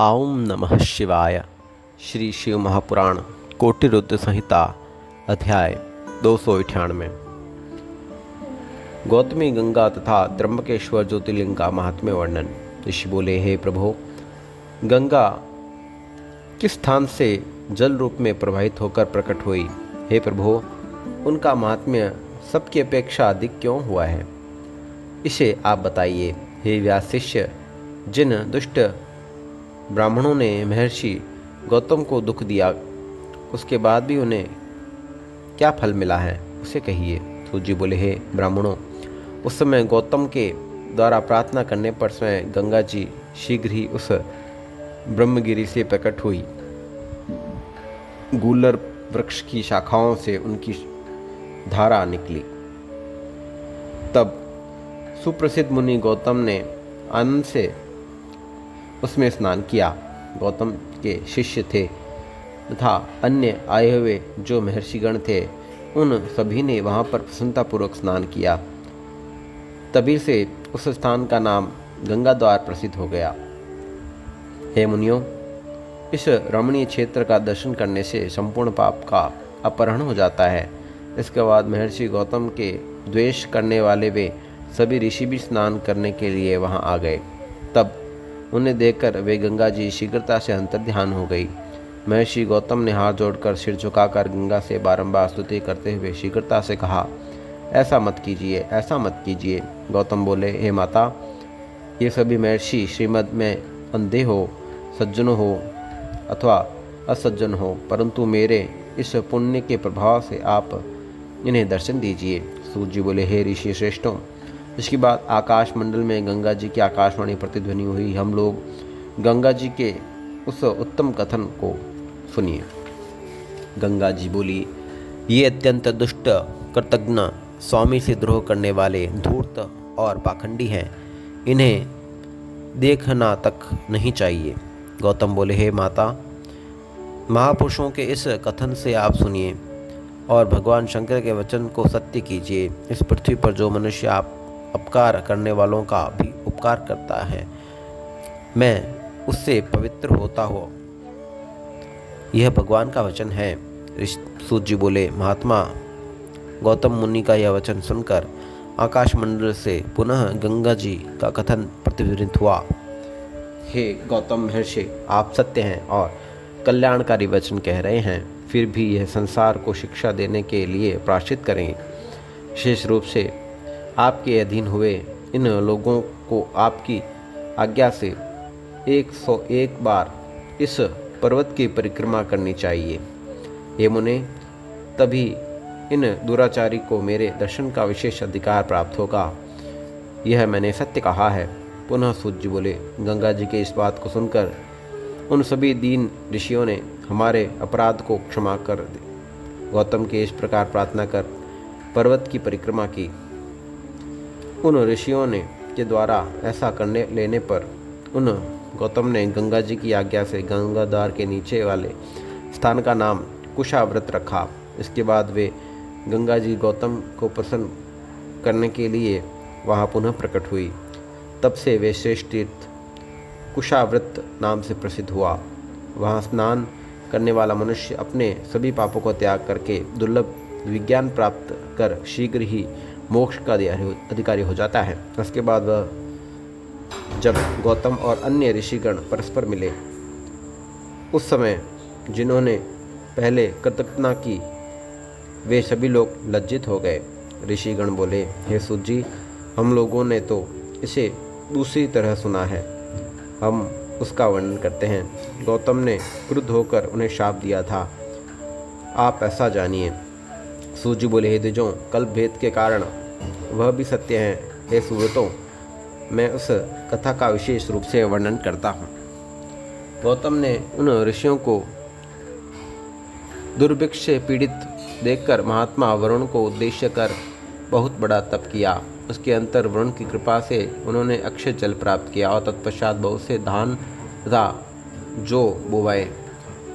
ओम नमः शिवाय। श्री शिव महापुराण कोटिरुद्र संहिता अध्याय 298। गौतमी गंगा तथा त्र्यंबकेश्वर ज्योतिर्लिंग का महात्म्य वर्णन। ऋषि बोले, हे प्रभो, गंगा किस स्थान से जल रूप में प्रवाहित होकर प्रकट हुई? हे प्रभो, उनका महात्म्य सबकी अपेक्षा अधिक क्यों हुआ है, इसे आप बताइए। हे व्यास शिष्य, जिन दुष्ट ब्राह्मणों ने महर्षि गौतम को दुख दिया, उसके बाद भी उन्हें क्या फल मिला है, उसे कहिए। सूत जी बोले, हे ब्राह्मणों, उस समय गौतम के द्वारा प्रार्थना करने पर स्वयं गंगा जी शीघ्र ही उस ब्रह्मगिरी से प्रकट हुई। गूलर वृक्ष की शाखाओं से उनकी धारा निकली। तब सुप्रसिद्ध मुनि गौतम ने आनंद से उसमें स्नान किया। गौतम के शिष्य थे तथा अन्य आए हुए जो महर्षिगण थे, उन सभी ने वहाँ पर प्रसन्नतापूर्वक स्नान किया। तभी से उस स्थान का नाम गंगा द्वार प्रसिद्ध हो गया। हे मुनियों, इस रमणीय क्षेत्र का दर्शन करने से संपूर्ण पाप का अपहरण हो जाता है। इसके बाद महर्षि गौतम के द्वेष करने वाले वे सभी ऋषि भी स्नान करने के लिए वहाँ आ गए। तब उन्हें देखकर वे गंगा जी शीघ्रता से अंतर्ध्यान हो गई। महर्षि गौतम ने हाथ जोड़कर सिर झुकाकर गंगा से बारंबार स्तुति करते हुए शीघ्रता से कहा, ऐसा मत कीजिए, ऐसा मत कीजिए। गौतम बोले, हे माता, ये सभी महर्षि श्रीमद में अंधे हो, सज्जन हो अथवा असज्जन हो, परंतु मेरे इस पुण्य के प्रभाव से आप इन्हें दर्शन दीजिए। सूत जी बोले, हे ऋषि श्रेष्ठों, इसके बाद आकाश मंडल में गंगा जी की आकाशवाणी प्रतिध्वनि हुई। हम लोग गंगा जी के उस उत्तम कथन को सुनिए। गंगा जी बोली, ये अत्यंत दुष्ट, कृतज्ञ, स्वामी से द्रोह करने वाले धूर्त और पाखंडी हैं। इन्हें देखना तक नहीं चाहिए। गौतम बोले, हे माता, महापुरुषों के इस कथन से आप सुनिए और भगवान शंकर के वचन को सत्य कीजिए। इस पृथ्वी पर जो मनुष्य आप अपकार करने वालों का भी उपकार करता है, मैं उससे पवित्र होता हूँ। यह भगवान का वचन है। सूत जी बोले, महात्मा, गौतम मुनि का यह वचन सुनकर आकाश मंडल से पुनः गंगा जी का कथन प्रतिध्वनित हुआ। हे गौतम महर्षि, आप सत्य हैं और कल्याणकारी वचन कह रहे हैं, फिर भी यह संसार को शिक्षा देने के लिए प्रायश्चित करेंगे। विशेष रूप से आपके अधीन हुए इन लोगों को आपकी आज्ञा से 101 बार इस पर्वत की परिक्रमा करनी चाहिए। हे मुने, तभी इन दुराचारी को मेरे दर्शन का विशेष अधिकार प्राप्त होगा। यह मैंने सत्य कहा है। पुनः सूत जी बोले, गंगा जी के इस बात को सुनकर उन सभी दीन ऋषियों ने हमारे अपराध को क्षमा कर दे। गौतम के इस प्रकार प्रार्थना कर पर्वत की परिक्रमा की। उन ऋषियों ने के द्वारा ऐसा करने लेने पर उन गौतम ने गंगा जी की आज्ञा से गंगा द्वार के नीचे वाले स्थान का नाम कुशाव्रत रखा। इसके बाद वे गंगा जी गौतम को प्रसन्न करने के लिए वहाँ पुनः प्रकट हुई। तब से वे श्रेष्ठ तीर्थ कुशाव्रत नाम से प्रसिद्ध हुआ। वहाँ स्नान करने वाला मनुष्य अपने सभी पापों को त्याग करके दुर्लभ विज्ञान प्राप्त कर शीघ्र ही मोक्ष का अधिकारी हो जाता है। उसके बाद वह जब गौतम और अन्य ऋषिगण परस्पर मिले, उस समय जिन्होंने पहले कृतज्ञता की, वे सभी लोग लज्जित हो गए। ऋषिगण बोले, हे सूत जी, हम लोगों ने तो इसे दूसरी तरह सुना है, हम उसका वर्णन करते हैं। गौतम ने क्रुद्ध होकर उन्हें शाप दिया था, आप ऐसा जानिए। सूत जी बोले, हे द्विजों, कल्प भेद के कारण वह भी सत्य है। हे सुव्रतों, मैं उस कथा का विशेष रूप से वर्णन करता हूँ। गौतम ने उन ऋषियों को दुर्भिक्ष से पीड़ित देखकर महात्मा वरुण को उद्देश्य कर बहुत बड़ा तप किया। उसके अंतर वरुण की कृपा से उन्होंने अक्षय जल प्राप्त किया और तत्पश्चात बहुत से धान तथा जो बोवाए।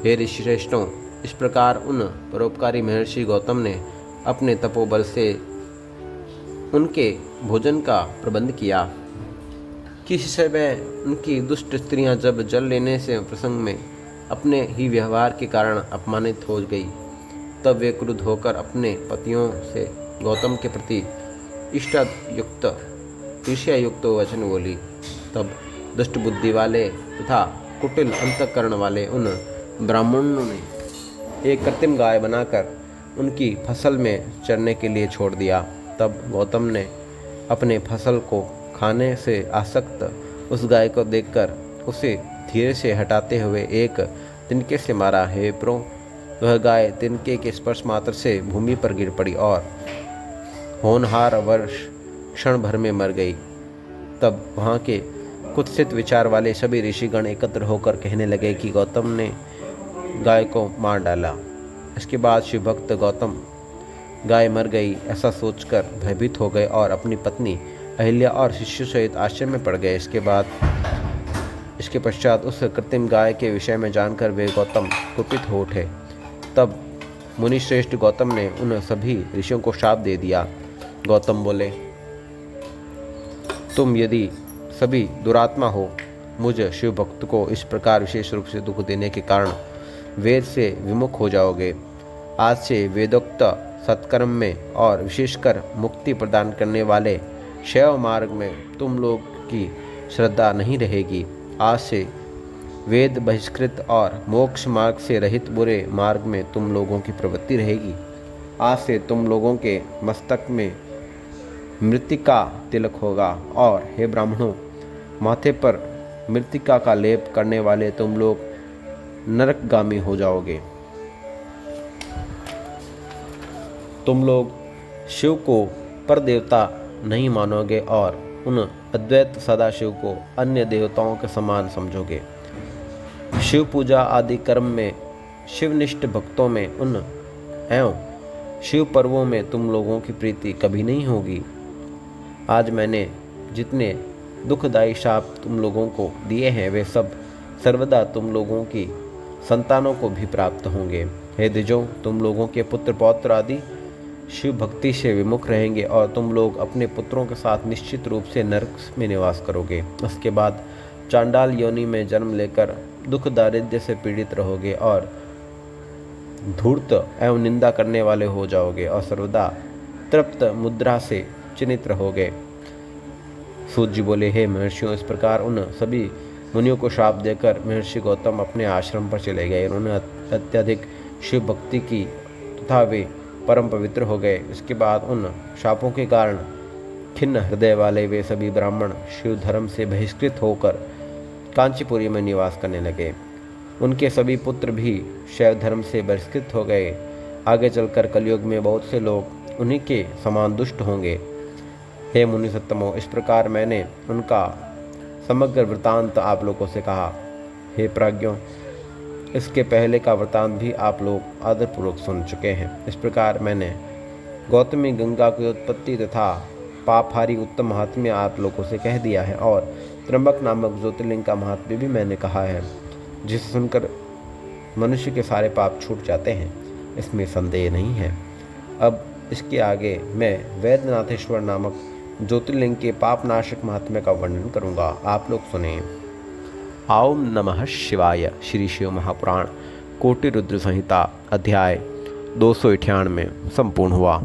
हे ऋषि श्रेष्ठों, इस प्रकार उन परोपकारी महर्षि गौतम ने अपने तपोबल से उनके भोजन का प्रबंध किया। किसी समय उनकी दुष्ट स्त्रियां जब जल लेने से प्रसंग में अपने ही व्यवहार के कारण अपमानित हो गई, तब वे क्रुद्ध होकर अपने पतियों से गौतम के प्रति इष्टायुक्त ईर्ष्यायुक्त वचन बोली। तब दुष्ट बुद्धि वाले तथा कुटिल अंतःकरण वाले उन ब्राह्मणों ने एक कृत्रिम गाय बनाकर उनकी फसल में चरने के लिए छोड़ दिया। तब गौतम ने अपने फसल को खाने से आसक्त उस गाय को देखकर उसे धीरे से हटाते हुए एक तिनके से मारा। हे प्रो, वह गाय तिनके के स्पर्श मात्र से भूमि पर गिर पड़ी और होनहार वर्ष क्षण भर में मर गई। तब वहाँ के कुत्सित विचार वाले सभी ऋषिगण एकत्र होकर कहने लगे कि गौतम ने गाय को मार डाला। इसके बाद शिव भक्त गौतम गाय मर गई ऐसा सोचकर भयभीत हो गए और अपनी पत्नी अहिल्या और शिष्यों सहित आश्रम में पड़ गए। इसके पश्चात उस कृत्रिम गाय के विषय में जानकर वे गौतम कुपित हो उठे। तब मुनिश्रेष्ठ गौतम ने उन सभी ऋषियों को शाप दे दिया। गौतम बोले, तुम यदि सभी दुरात्मा हो, मुझ शिव भक्त को इस प्रकार विशेष रूप से दुख देने के कारण वेद से विमुख हो जाओगे। आज से वेदोक्त सत्कर्म में और विशेषकर मुक्ति प्रदान करने वाले शैव मार्ग में तुम लोग की श्रद्धा नहीं रहेगी। आज से वेद बहिष्कृत और मोक्ष मार्ग से रहित बुरे मार्ग में तुम लोगों की प्रवृत्ति रहेगी। आज से तुम लोगों के मस्तक में मृत्तिका तिलक होगा और हे ब्राह्मणों, माथे पर मृत्तिका का लेप करने वाले तुम लोग नरकगामी हो जाओगे। तुम लोग शिव को पर देवता नहीं मानोगे और उन अद्वैत सदाशिव को अन्य देवताओं के समान समझोगे। शिव पूजा आदि कर्म में शिवनिष्ठ भक्तों में उन एवं शिव पर्वों में तुम लोगों की प्रीति कभी नहीं होगी। आज मैंने जितने दुखदायी शाप तुम लोगों को दिए हैं वे सब सर्वदा तुम लोगों की संतानों को भी प्राप्त होंगे। हे द्विजों, तुम लोगों के पुत्र पौत्र आदि शिव भक्ति से विमुख रहेंगे और तुम लोग अपने पुत्रों के साथ निश्चित रूप से नरक में निवास करोगे। उसके बाद चांडाल योनि में जन्म लेकर दुख दारिद्र्य से पीड़ित रहोगे और धूर्त एवं निंदा करने वाले हो जाओगे और सर्वदा तृप्त मुद्रा से चिन्हित रहोगे। सूत जी बोले, हे महर्षियों, इस प्रकार उन सभी मुनियों को शाप देकर महर्षि गौतम अपने आश्रम पर चले गए। उन्होंने अत्यधिक शिव भक्ति की तथा वे परम पवित्र हो गए। इसके बाद उन शापों के कारण खिन्न हृदय वाले वे सभी ब्राह्मण शिव धर्म से बहिष्कृत होकर कांचीपुरी में निवास करने लगे। उनके सभी पुत्र भी शैव धर्म से बहिष्कृत हो गए। आगे चलकर कलयुग में बहुत से लोग उन्हीं के समान दुष्ट होंगे। हे मुनि सत्तमो, इस प्रकार मैंने उनका समग्र वृतांत आप लोगों से कहा। हे प्राज्ञों, इसके पहले का वृतांत भी आप लोग आदरपूर्वक सुन चुके हैं। इस प्रकार मैंने गौतमी गंगा की उत्पत्ति तथा पापहारी उत्तम महात्म्य आप लोगों से कह दिया है और त्र्यंबक नामक ज्योतिर्लिंग का महात्म्य भी मैंने कहा है, जिसे सुनकर मनुष्य के सारे पाप छूट जाते हैं, इसमें संदेह नहीं है। अब इसके आगे मैं वैद्यनाथेश्वर नामक ज्योतिर्लिंग के पापनाशक महात्म्य का वर्णन करूंगा। आप लोग सुने। ओम नमः शिवाय। श्री शिव महापुराण कोटि रुद्र संहिता अध्याय 298 संपूर्ण हुआ।